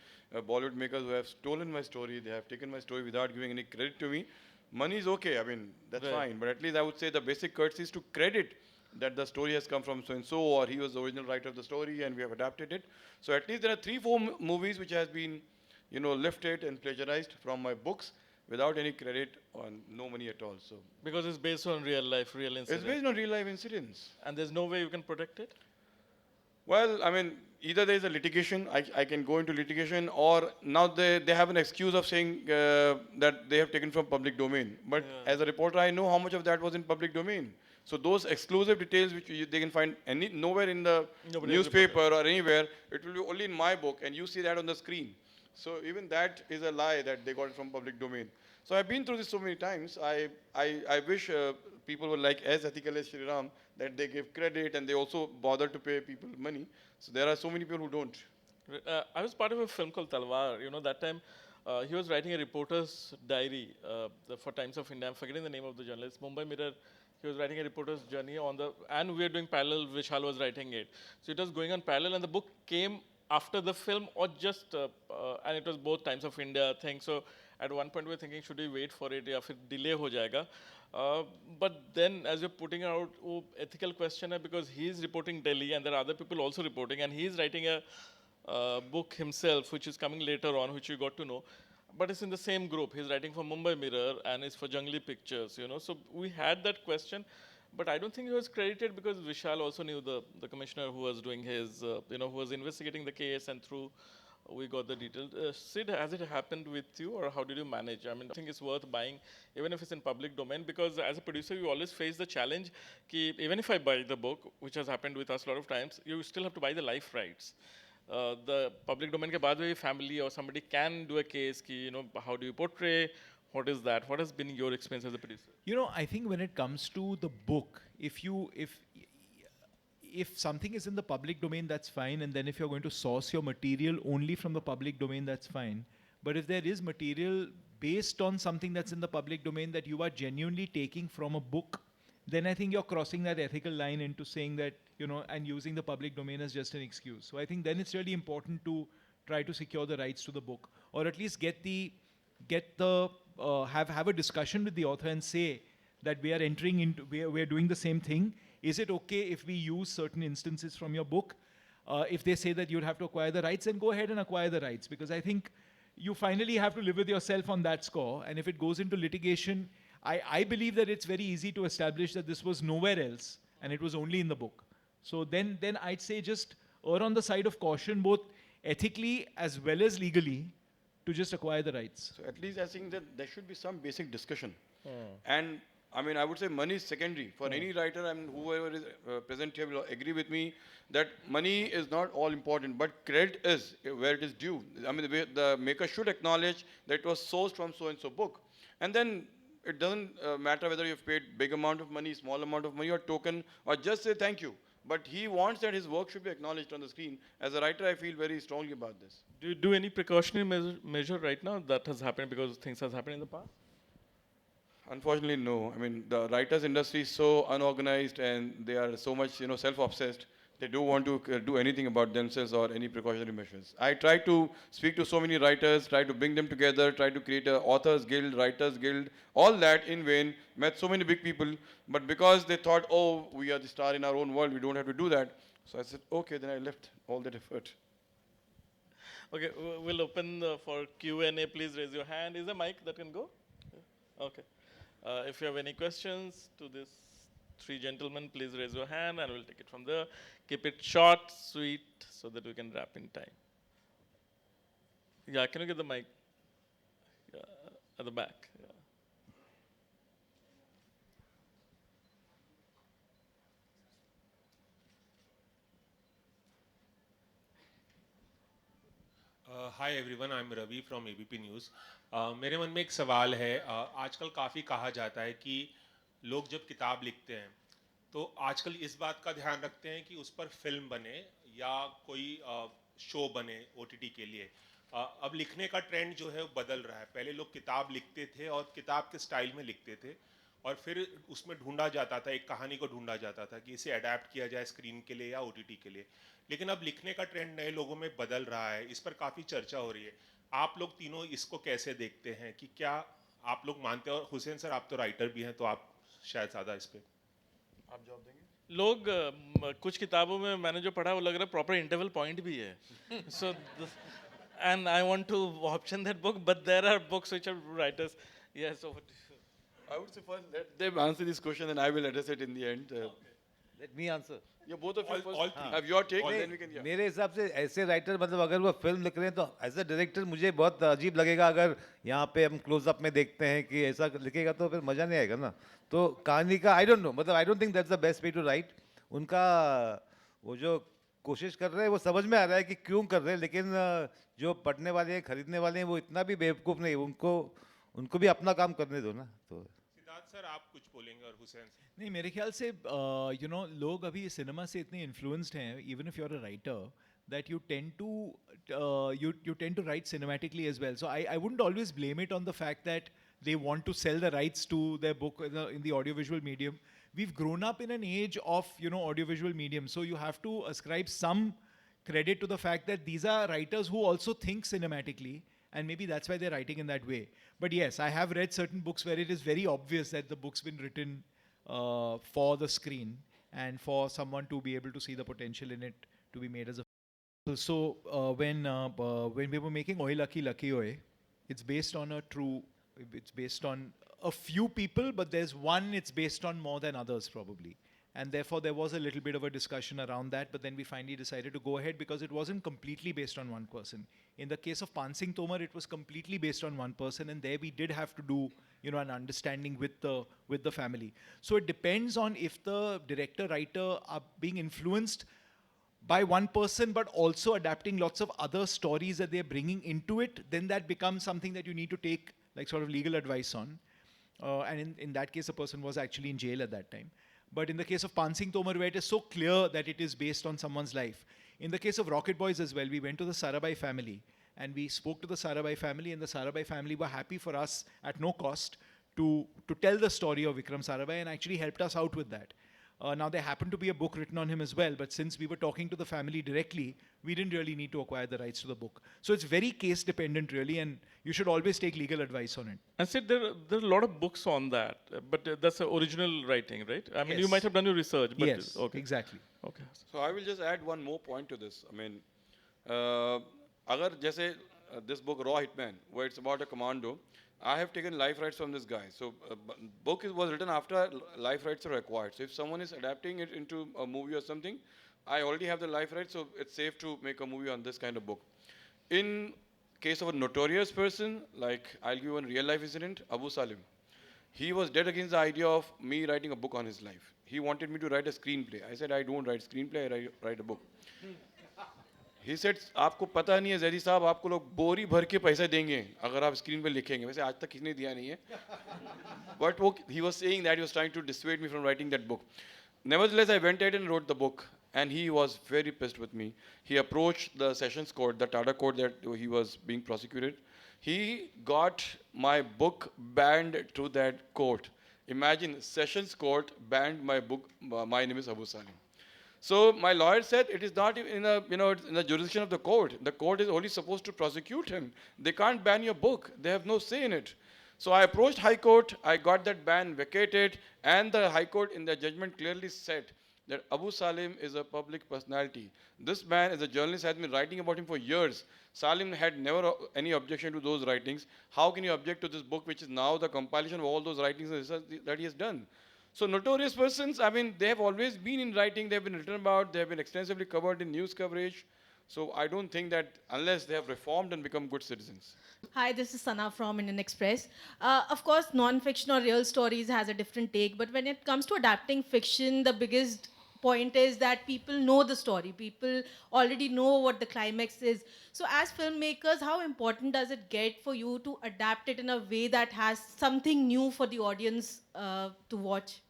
Bollywood makers who have stolen my story. They have taken my story without giving any credit to me. Money is okay. I mean, that's Right. fine. But at least I would say the basic courtesy is to credit that the story has come from so and so, or he was the original writer of the story, and we have adapted it. So at least there are 3, 4 movies which has been, lifted and plagiarized from my books without any credit or no money at all. So because it's based on real life, real it's incident, based on real life incidents. and there's no way you can protect it. Well, I mean, either there is a litigation, I can go into litigation, or now they have an excuse of saying that they have taken from public domain. But Yeah. as a reporter, I know how much of that was in public domain. So those exclusive details which they can find nowhere in the Nobody has newspaper or anywhere, it will be only in my book, and you see that on the screen. So even that is a lie that they got it from public domain. So I've been through this so many times. I wish people were like as ethical as Shriram, that they give credit and they also bother to pay people money. So there are so many people who don't. I was part of a film called Talwar. That time he was writing a reporter's diary for Times of India. I'm forgetting the name of the journalist. Mumbai Mirror. He was writing a reporter's journey and we were doing parallel. Vishal was writing it. So it was going on parallel, and the book came after the film, or just, and it was both Times of India thing. So at one point we were thinking, should we wait for it, या फिर delay हो जाएगा? But then, as you're putting out, ethical question है, because he's reporting Delhi and there are other people also reporting, and he's writing a book himself, which is coming later on, which you got to know. But it's in the same group. He's writing for Mumbai Mirror and it's for Jungly Pictures, So we had that question, but I don't think he was credited because Vishal also knew the commissioner who was doing his, who was investigating the case, and through we got the details. Sid, has it happened with you, or how did you manage? I mean, I think it's worth buying, even if it's in public domain, because as a producer, you always face the challenge कि even if I buy the book, which has happened with us a lot of times, you still have to buy the life rights. The public domain के बाद भी family or somebody can do a case कि, how do you portray? What is that? What has been your experience as a producer? I think when it comes to the book, if something is in the public domain, that's fine. And then if you're going to source your material only from the public domain, that's fine. But if there is material based on something that's in the public domain that you are genuinely taking from a book, then I think you're crossing that ethical line into saying that, and using the public domain as just an excuse. So I think then it's really important to try to secure the rights to the book, or at least have a discussion with the author and say that we are doing the same thing. Is it okay if we use certain instances from your book? If they say that you'd have to acquire the rights, then go ahead and acquire the rights, because I think you finally have to live with yourself on that score. And if it goes into litigation, I believe that it's very easy to establish that this was nowhere else and it was only in the book. So then I'd say just err on the side of caution, both ethically as well as legally, to just acquire the rights. So at least I think that there should be some basic discussion. And I mean, I would say money is secondary. For any writer, I mean, whoever is present here will agree with me that money is not all important, but credit is where it is due. I mean, the maker should acknowledge that it was sourced from so-and-so book. And then it doesn't matter whether you've paid big amount of money, small amount of money, or token, or just say thank you. But he wants that his work should be acknowledged on the screen. As a writer, I feel very strongly about this. Do you do any precautionary measure right now that has happened because things has happened in the past? Unfortunately, no. I mean, the writers industry is so unorganized and they are so much, self-obsessed. They don't want to do anything about themselves or any precautionary measures. I try to speak to so many writers, try to bring them together, try to create a authors guild, writers guild, all that in vain. Met so many big people, but because they thought, oh, we are the star in our own world, we don't have to do that. So I said, okay, then I left all that effort. Okay, we'll open for Q&A. Please raise your hand. Is there a mic that can go? Yeah. Okay. If you have any questions to this three gentlemen, please raise your hand and we'll take it from there. Keep it short, sweet, so that we can wrap in time. Yeah, can you get the mic? Yeah, at the back. Yeah. Hi everyone, I am Ravi from ABP News. मेरे मन में एक सवाल है। आजकल काफ़ी कहा जाता है कि लोग जब किताब लिखते हैं तो आजकल इस बात का ध्यान रखते हैं कि उस पर फिल्म बने या कोई शो बने ओटीटी के लिए। अब लिखने का ट्रेंड जो है वो बदल रहा है। पहले लोग किताब लिखते थे और किताब के स्टाइल में लिखते थे और फिर उसमें ढूंढा जाता था, एक कहानी को ढूंढा जाता था कि इसे अडेप्ट किया जाए स्क्रीन के लिए या ओटीटी के लिए। लेकिन अब लिखने का ट्रेंड नए लोगों में बदल रहा है, इस पर काफ़ी चर्चा हो रही है। आप लोग तीनों इसको कैसे देखते हैं कि क्या आप लोग मानते हो? हुसैन सर, आप तो राइटर भी हैं, तो आप शायद ज़्यादा इस पर आप जवाब देंगे? लोग कुछ किताबों में मैंने जो पढ़ा वो लग रहा है प्रॉपर इंटरवल पॉइंट भी है. सो and I want to option that book, but there are books which are writers. Yes, over to you. I would say first let them answer this question and I will address it in the end. Let me answer. Yeah, both of you All- first all three. have your take, All then we can hear. मेरे हिसाब से ऐसे writer मतलब अगर वो film लिख रहे हैं तो एज अ डायरेक्टर मुझे बहुत अजीब लगेगा अगर यहाँ पे हम क्लोजअप में देखते हैं कि ऐसा लिखेगा तो फिर मज़ा नहीं आएगा ना. तो कहानी का आई डोंट नो, मतलब I don't think that's the best way to write. उनका वो जो कोशिश कर रहे हैं वो समझ में आ रहा है कि क्यों कर रहे हैं, लेकिन जो पढ़ने वाले हैं, खरीदने वाले हैं, वो इतना भी बेवकूफ़ नहीं. उनको भी अपना काम करने दो ना. तो सिद्धार्थ सर, आप कुछ बोलेंगे और हुसैन सर? नहीं, मेरे ख्याल से लोग अभी सिनेमा से इतने इन्फ्लुएंस्ड हैं, even if you are a writer, that you tend to write cinematically as well. So I wouldn't always blame it on the fact that they want to sell the rights to their book in the audiovisual medium. We've grown up in an age of audiovisual medium, so you have to ascribe some credit to the fact that these are writers who also think cinematically, and maybe that's why they're writing in that way. But yes, I have read certain books where it is very obvious that the book's been written for the screen and for someone to be able to see the potential in it to be made as a. So when we were making Oi Lucky Lucky Oi, it's based on it's based on a few people, but there's one it's based on more than others probably. And therefore there was a little bit of a discussion around that, but then we finally decided to go ahead because it wasn't completely based on one person. In the case of Pansing Tomar, it was completely based on one person, and there we did have to do an understanding with the family. So it depends on if the director, writer are being influenced by one person but also adapting lots of other stories that they're bringing into it, then that becomes something that you need to take like sort of legal advice on. And in that case, the person was actually in jail at that time. But in the case of Pansing Tomar, where it is so clear that it is based on someone's life. In the case of Rocket Boys as well, we went to the Sarabhai family and we spoke to the Sarabhai family, and the Sarabhai family were happy for us at no cost to tell the story of Vikram Sarabhai and actually helped us out with that. Now, there happened to be a book written on him as well, but since we were talking to the family directly, we didn't really need to acquire the rights to the book. So it's very case dependent really, and you should always take legal advice on it. I said there are a lot of books on that, but that's the original writing, right? I mean, you Yes. might have done your research, but Yes, okay. exactly. Okay. So I will just add one more point to this. I mean, अगर जैसे this book, Raw Hitman, where it's about a commando. I have taken life rights from this guy. So, was written after life rights are acquired. So, if someone is adapting it into a movie or something, I already have the life rights, so it's safe to make a movie on this kind of book. In case of a notorious person, like I'll give you one real life incident, Abu Salim. He was dead against the idea of me writing a book on his life. He wanted me to write a screenplay. I said, I don't write screenplay, I write a book. He said, आपको पता नहीं है ज़ैदी साहब, आपको लोग बोरी भर के पैसे देंगे अगर आप स्क्रीन पे लिखेंगे. वैसे आज तक किसी ने दिया नहीं है. But he was saying that he was trying to dissuade me from writing that book. Nevertheless, I went ahead and wrote the book, and he was very pissed with me. He approached the Sessions Court, the Tata Court that he was being prosecuted. He got my book banned to that court. Imagine, Sessions Court banned my book, My Name is Abu Salim. So my lawyer said it is not in the jurisdiction of the court. The court is only supposed to prosecute him. They can't ban your book. They have no say in it. So I approached High Court. I got that ban vacated, and the High Court in their judgment clearly said that Abu Salim is a public personality. This man is a journalist, has been writing about him for years. Salim had never any objection to those writings. How can you object to this book, which is now the compilation of all those writings and research that he has done? So notorious persons, I mean, they have always been in writing, they have been written about, they have been extensively covered in news coverage. So I don't think that unless they have reformed and become good citizens. Hi, this is Sana from Indian Express. Of course, non-fiction or real stories has a different take, but when it comes to adapting fiction, the biggest point is that people know the story. People already know what the climax is. So as filmmakers, how important does it get for you to adapt it in a way that has something new for the audience to watch?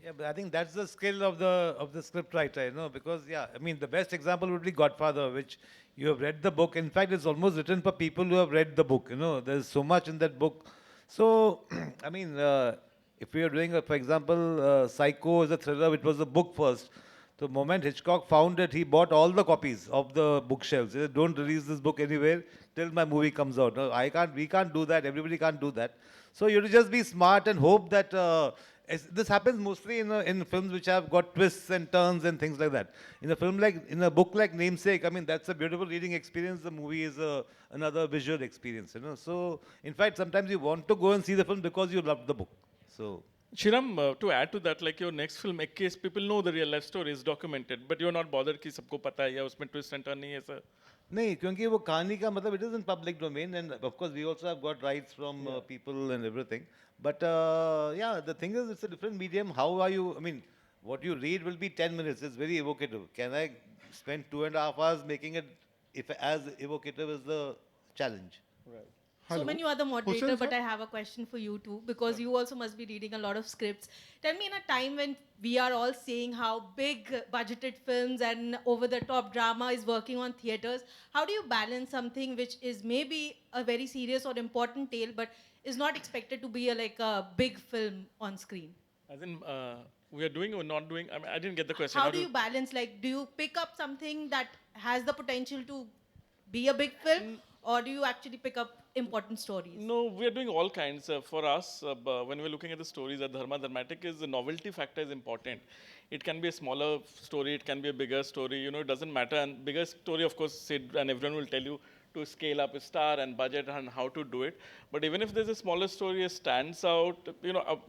Yeah, but I think that's the skill of the script writer, because I mean the best example would be Godfather, which you have read the book. In fact, it's almost written for people who have read the book. There's so much in that book. So, I mean, if we are doing, for example, Psycho is a thriller, which was a book first. The moment Hitchcock found it, he bought all the copies of the bookshelves. He said, don't release this book anywhere till my movie comes out. No, we can't do that. Everybody can't do that. So you have to just be smart and hope that this happens mostly in films which have got twists and turns and things like that. In a book like Namesake, I mean, that's a beautiful reading experience. The movie is another visual experience. So in fact, sometimes you want to go and see the film because you love the book. So. Shriram, to add to that, like your next film, Ek Case, people know the real life story is documented, but you're not bothered कि सबको पता है या उसमें twist and turn नहीं है sir. नहीं, क्योंकि वो कहानी का मतलब it is in public domain, and of course we also have got rights from people and everything. But the thing is, it's a different medium. How are you? I mean, what you read will be 10 minutes. It's very evocative. Can I spend 2.5 hours making it as evocative as the challenge? Right. So when you are the moderator, Hussain, but sir? I have a question for you too, because you also must be reading a lot of scripts. Tell me, in a time when we are all seeing how big budgeted films and over-the-top drama is working on theaters, how do you balance something which is maybe a very serious or important tale, but is not expected to be like a big film on screen? As in, we are doing or not doing? I mean, I didn't get the question. How do you balance? Like, do you pick up something that has the potential to be a big film, or do you actually pick up important stories? No, we are doing all kinds. For us, when we're looking at the stories at Dharma Dramatic, is the novelty factor is important. It can be a smaller story, it can be a bigger story, it doesn't matter. And bigger story, of course, Sid and everyone will tell you to scale up a star and budget and how to do it. But even if there's a smaller story, it stands out.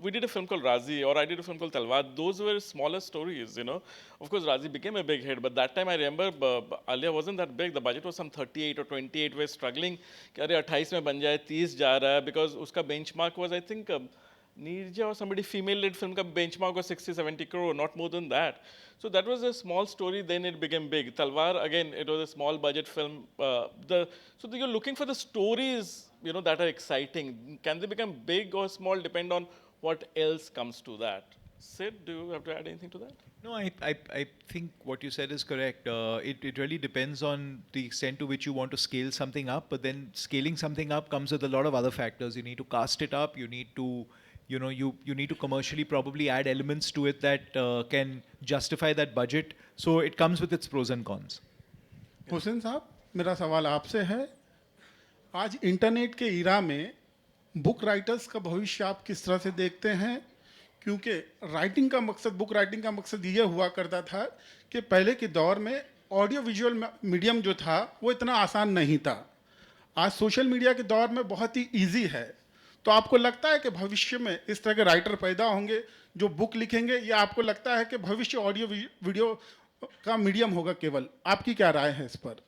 We did a film called Razi, or I did a film called Talwar. Those were smaller stories, Of course, Razi became a big hit, but that time I remember Alia wasn't that big. The budget was some 38 or 28. We're struggling. कि अरे 28 में बन जाए 30 जा रहा है, because उसका benchmark was, I think, Neerja or somebody female-led film ka benchmark was 60-70 crore, not more than that. So that was a small story, then it became big. Talwar, again, it was a small budget film. So you're looking for the stories, that are exciting. Can they become big or small, depend on what else comes to that. Sid, do you have to add anything to that? No, I think what you said is correct. It really depends on the extent to which you want to scale something up, but then scaling something up comes with a lot of other factors. You need to cast it up, you need to you need to commercially probably add elements to it that can justify that budget. So it comes with its pros and cons. Hussain साहब, मेरा सवाल आपसे है, आज internet के इरा में book writers का भविष्य आप किस तरह से देखते हैं? क्योंकि बुक राइटिंग का मकसद ये हुआ करता था कि पहले के दौर में ऑडियो विजुअल मीडियम जो था वो इतना आसान नहीं था. आज सोशल मीडिया के दौर में बहुत ही इजी है, तो आपको लगता है कि भविष्य में इस तरह के राइटर पैदा होंगे जो बुक लिखेंगे, या आपको लगता है कि भविष्य ऑडियो वीडियो का मीडियम होगा केवल? आपकी क्या राय है इस पर?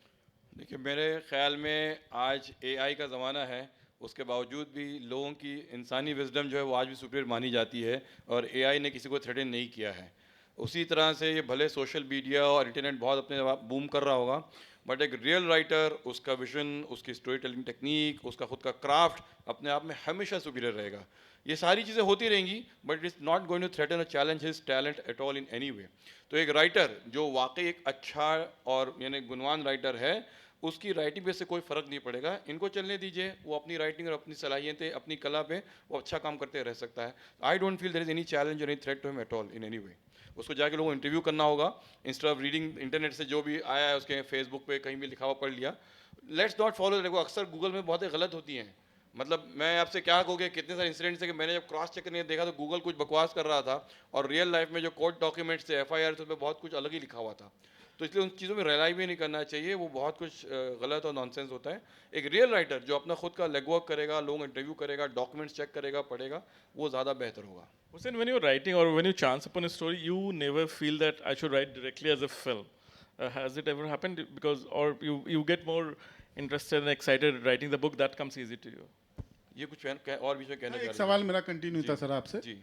देखिए, मेरे ख्याल में आज एआई का ज़माना है, उसके बावजूद भी लोगों की इंसानी विजडम जो है वो आज भी सुपीरियर मानी जाती है, और एआई ने किसी को थ्रेटन नहीं किया है। उसी तरह से ये भले सोशल मीडिया और इंटरनेट बहुत अपने बूम कर रहा होगा, बट एक रियल राइटर, उसका विजन, उसकी स्टोरी टेलिंग टेक्निक, उसका खुद का क्राफ्ट अपने आप में हमेशा सुपीरियर रहेगा। ये सारी चीज़ें होती रहेंगी, but it is not going to threaten और challenge his talent at all in any way. तो एक राइटर जो वाकई एक अच्छा और यानी गुणवान राइटर है, उसकी राइटिंग पे से कोई फ़र्क नहीं पड़ेगा। इनको चलने दीजिए, वो अपनी राइटिंग और अपनी सलाहियतें, अपनी कला पे वो अच्छा काम करते रह सकता है। I don't feel there is any challenge और any threat to him at all in any way. उसको जाके लोगों को इंटरव्यू करना होगा, इंस्टेड ऑफ रीडिंग इंटरनेट से जो भी आया है उसके फेसबुक पे कहीं भी लिखा हुआ पढ़ लिया। लेट्स नॉट फॉलो, देखो अक्सर गूगल में बहुत ही गलत होती हैं। मतलब मैं आपसे क्या कहूँ कि कितने सारे इंसिडेंट्स है कि मैंने जब क्रॉस चेक करने देखा तो गूगल कुछ बकवास कर रहा था, और रियल लाइफ में जो कोर्ट डॉक्यूमेंट्स थे, एफआईआर थे, उसमें बहुत कुछ अलग ही लिखा हुआ था। तो इसलिए उन चीज़ों में रिलाई भी नहीं करना चाहिए, वो बहुत कुछ गलत और नॉनसेंस होता है। एक रियल राइटर जो अपना खुद का लेगवर्क करेगा, लोगों इंटरव्यू करेगा, डॉक्यूमेंट्स चेक करेगा, पढ़ेगा, वो ज़्यादा बेहतर होगा। Hussein, when you're writing or when you chance upon a story, you never feel that I should write directly as a film. Has it ever happened? Because, or you get more interested and excited writing the book, that comes easy to you. ये कुछ और बीच में कहना एक चाह सवाल रहे मेरा कंटिन्यू था सर आपसे। जी।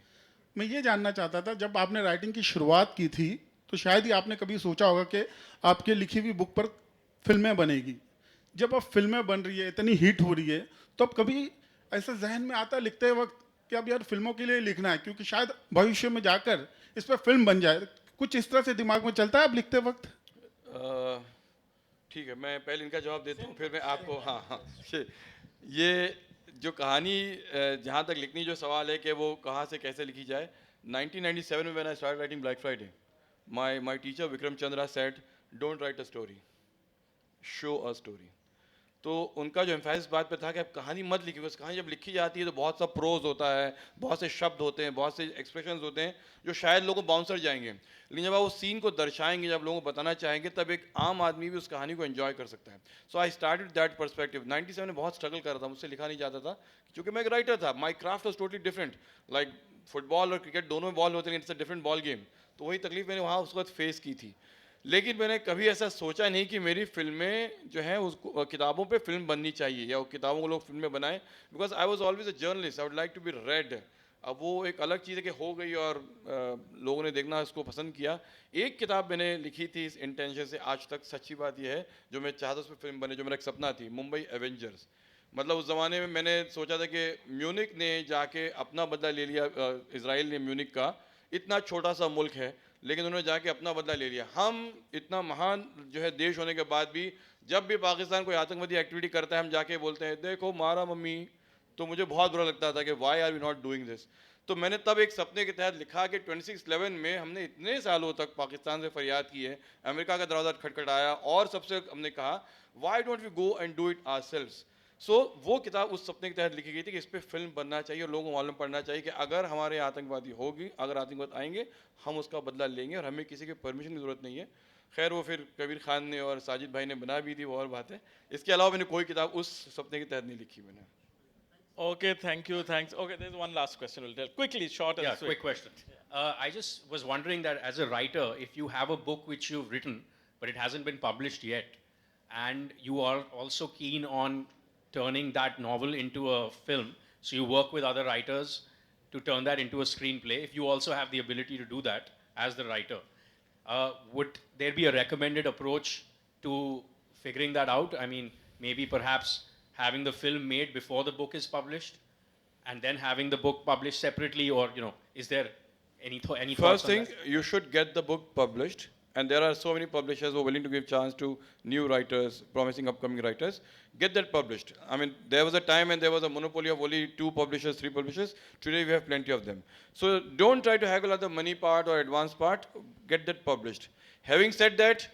मैं ये जानना चाहता था, जब आपने राइटिंग की शुरुआत की थी तो शायद ही आपने कभी सोचा होगा कि आपके लिखी हुई बुक पर फिल्में बनेगी। जब अब फिल्में बन रही है, इतनी हिट हो रही है, तो अब कभी ऐसा जहन में आता है लिखते वक्त कि अब यार फिल्मों के लिए लिखना है, क्योंकि शायद भविष्य में जाकर इस पर फिल्म बन जाए? कुछ इस तरह से दिमाग में चलता है अब लिखते वक्त? ठीक है, मैं पहले इनका जवाब देता हूँ, फिर मैं आपको। हाँ हाँ, ये जो कहानी जहाँ तक लिखनी, जो सवाल है कि वो कहाँ से कैसे लिखी जाए। 1997 में when I start writing black Friday, my teacher Vikram Chandra said, don't write a story, show a story. तो उनका जो एम्फेसिस बात पे था कि आप कहानी मत लिखिए, उस कहानी जब लिखी जाती है तो बहुत सा प्रोज होता है, बहुत से शब्द होते हैं, बहुत से एक्सप्रेशंस होते हैं जो शायद लोगों को बाउंसर जाएंगे, लेकिन जब आप उस सीन को दर्शाएंगे, जब लोगों को बताना चाहेंगे, तब एक आम आदमी भी उस कहानी को एंजॉय कर सकता है। सो आई स्टार्टेड दैट पर्सपेक्टिव। 97 में बहुत स्ट्रगल कर रहा था, मुझसे लिखा नहीं जाता था क्योंकि मैं एक राइटर था। माई craft was totally different. Like football और क्रिकेट दोनों में बॉल होते हैं, it's a different ball game. तो वही तकलीफ मैंने वहाँ उस वक्त फेस की थी। लेकिन मैंने कभी ऐसा सोचा नहीं कि मेरी फिल्में जो हैं उसको किताबों पे फिल्म बननी चाहिए, या वो किताबों को लोग फिल्म में बनाएं, because I was always a journalist, I would like to be read. अब वो एक अलग चीज़ है कि हो गई और लोगों ने देखना इसको पसंद किया। एक किताब मैंने लिखी थी इस इंटेंशन से, आज तक सच्ची बात यह है, जो मैं चाहता उस पर फिल्म बने, जो मेरा एक सपना थी, मुंबई एवेंजर्स। मतलब उस ज़माने में मैंने सोचा था कि म्यूनिक ने जाके अपना बदला ले लिया, इसराइल ने म्यूनिक का, इतना छोटा सा मुल्क है, लेकिन उन्होंने जाके अपना बदला ले लिया। हम इतना महान जो है देश होने के बाद भी जब भी पाकिस्तान कोई आतंकवादी एक्टिविटी करता है, हम जाके बोलते हैं देखो मारा मम्मी। तो मुझे बहुत बुरा लगता था कि why are we not doing this. तो मैंने तब एक सपने के तहत लिखा कि 26/11 में हमने इतने सालों तक पाकिस्तान से फरियाद की है, अमेरिका का दरवाज़ा खटखटाया, और सबसे हमने कहा why don't we go and do it ourselves. So वो किताब उस सपने के तहत लिखी गई थी कि इस पर फिल्म बनना चाहिए और लोगों को मालूम पड़ना चाहिए कि अगर हमारे आतंकवादी होगी, अगर आतंकवाद आएंगे, हम उसका बदला लेंगे और हमें किसी के परमिशन की ज़रूरत नहीं है। खैर वो फिर कबीर खान ने और साजिद भाई ने बना भी दी, वो और बात है। इसके अलावा मैंने कोई किताब उस सपने के तहत नहीं लिखी मैंने। Okay, thank you, thanks. Okay, there's one last question. We'll tell quickly, short and Yeah, sweet. quick question. I just was wondering that as a writer, if you have a book which you've written, but it hasn't been published yet, and you are also keen on turning that novel into a film, so you work with other writers to turn that into a screenplay, if you also have the ability to do that as the writer, would there be a recommended approach to figuring that out? I mean, maybe perhaps having the film made before the book is published and then having the book published separately, or, you know, is there any thoughts First on thing, that? you should get the book published, and there are so many publishers who are willing to give chance to new writers, promising upcoming writers. Get that published. I mean, there was a time when there was a monopoly of only 2 publishers, 3 publishers. Today we have plenty of them. So don't try to haggle at the money part or advance part. Get that published. Having said that,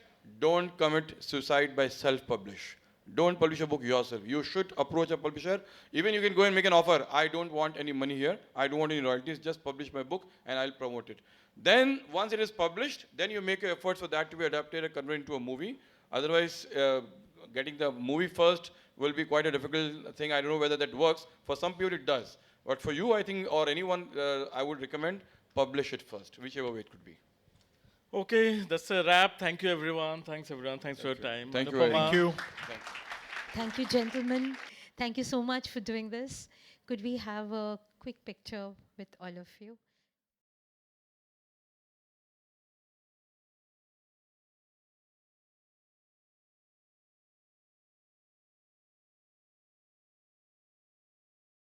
don't commit suicide by self-publish. Don't publish a book yourself. You should approach a publisher. Even you can go and make an offer. I don't want any money here. I don't want any royalties. Just publish my book and I'll promote it. Then once it is published, then you make efforts for that to be adapted and converted into a movie. Otherwise, getting the movie first, will be quite a difficult thing. I don't know whether that works. For some people it does. But for you, I think, or anyone, I would recommend publish it first, whichever way it could be. Okay, that's a wrap. Thank you, everyone. Thanks, everyone. Thanks for your time. Thank you very Anupama. much. Thank you. Thank you, gentlemen. Thank you so much for doing this. Could we have a quick picture with all of you?